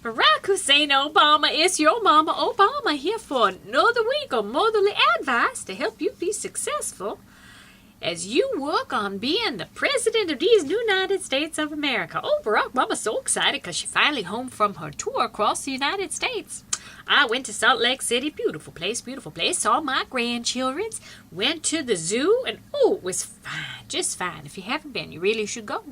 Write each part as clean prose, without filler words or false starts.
Barack Hussein Obama, it's your Mama Obama here for another week of motherly advice to help you be successful as you work on being the president of these United States of America. Oh, Barack, Mama's so excited because she's finally home from her tour across the United States. I went to Salt Lake City, beautiful place, saw my grandchildren, went to the zoo, and oh, it was fine, just fine. If you haven't been, you really should go.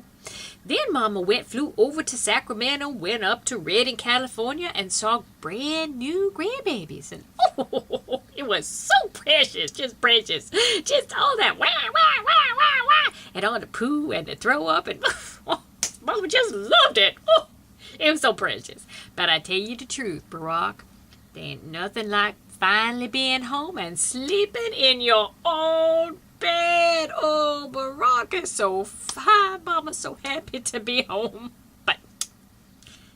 Then Mama flew over to Sacramento, went up to Redding, California, and saw brand new grandbabies. And oh, it was so precious, just all that wah, wah, wah, wah, wah, and all the poo and the throw up, and oh, Mama just loved it. Oh, it was so precious. But I tell you the truth, Barack, there ain't nothing like finally being home and sleeping in your own bed. Oh, Barack is so fine. Mama's so happy to be home. But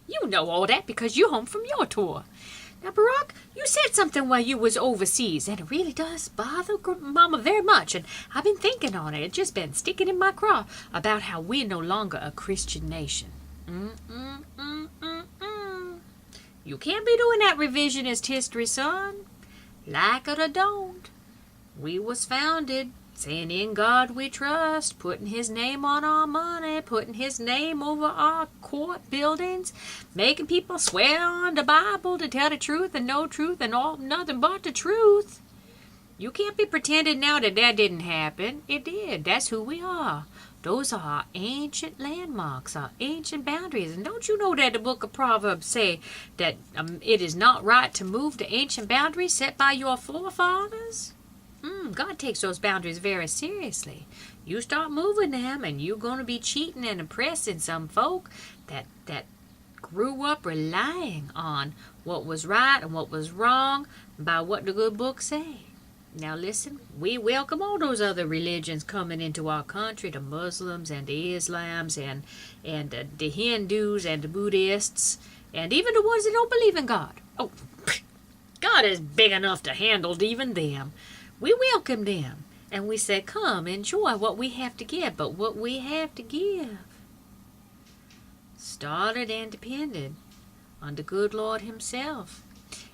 you know all that because you're home from your tour. Now, Barack, you said something while you was overseas, and it really does bother Mama very much. And I've been thinking on it. It's just been sticking in my craw about how we're no longer a Christian nation. You can't be doing that revisionist history, son. Like it or don't. We was founded saying in God we trust, putting his name on our money, putting his name over our court buildings, making people swear on the Bible to tell the truth and no truth and all nothing but the truth. You can't be pretending now that didn't happen. It did. That's who we are. Those are our ancient landmarks, our ancient boundaries. And don't you know that the book of Proverbs say that it is not right to move the ancient boundaries set by your forefathers? God takes those boundaries very seriously. You start moving them and you're going to be cheating and oppressing some folk that grew up relying on what was right and what was wrong by what the good book say. Now listen, we welcome all those other religions coming into our country, the Muslims and the Islams and the Hindus and the Buddhists and even the ones that don't believe in God. Oh, God is big enough to handle even them. We welcome them and we say, come, enjoy what we have to give. But what we have to give started and depended on the good Lord himself.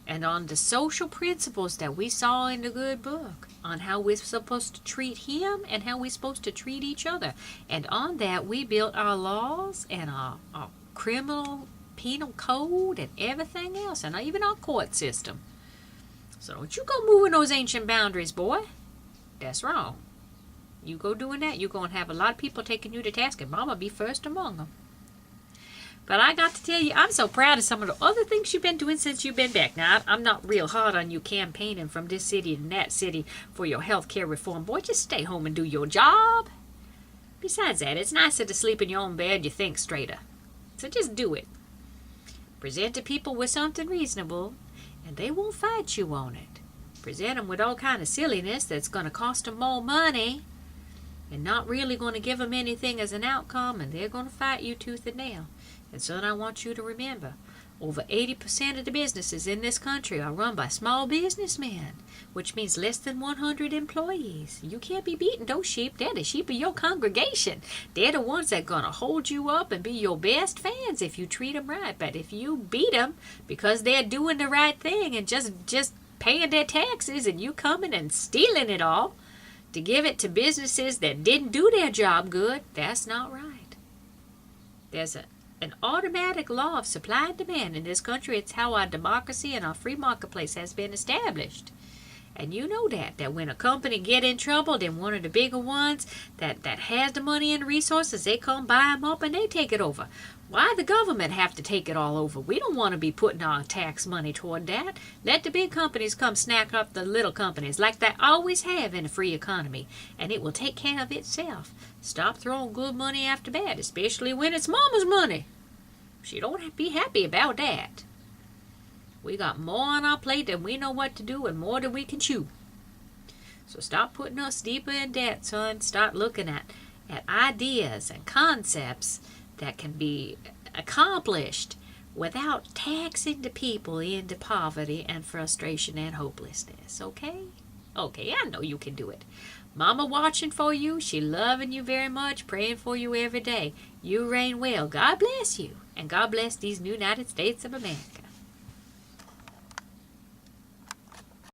And on the social principles that we saw in the good book, on how we're supposed to treat him and how we're supposed to treat each other. And on that, we built our laws and our criminal penal code and everything else, and even our court system. So don't you go moving those ancient boundaries, boy. That's wrong. You go doing that, you're going to have a lot of people taking you to task, and Mama be first among them. But I got to tell you, I'm so proud of some of the other things you've been doing since you've been back. Now, I'm not real hard on you campaigning from this city and that city for your health care reform. Boy, just stay home and do your job. Besides that, it's nicer to sleep in your own bed. You think straighter. So just do it. Present to people with something reasonable, and they won't fight you on it. Present them with all kind of silliness that's going to cost them more money and not really going to give them anything as an outcome, and they're going to fight you tooth and nail. And son, I want you to remember, over 80% of the businesses in this country are run by small businessmen, which means less than 100 employees. You can't be beating those sheep. They're the sheep of your congregation. They're the ones that are going to hold you up and be your best fans if you treat them right. But if you beat them because they're doing the right thing and just paying their taxes and you coming and stealing it all to give it to businesses that didn't do their job good, that's not right. There's an automatic law of supply and demand in this country. It's how our democracy and our free marketplace has been established. And you know that when a company get in trouble, then one of the bigger ones that has the money and resources, they come buy them up and they take it over. Why the government have to take it all over? We don't want to be putting our tax money toward that. Let the big companies come snack up the little companies like they always have in a free economy, and it will take care of itself. Stop throwing good money after bad, especially when it's Mama's money. She don't be happy about that. We got more on our plate than we know what to do and more than we can chew. So stop putting us deeper in debt, son. Start looking at ideas and concepts that can be accomplished without taxing the people into poverty and frustration and hopelessness. Okay? Okay, I know you can do it. Mama watching for you. She loving you very much, praying for you every day. You reign well. God bless you. and God bless these United States of America.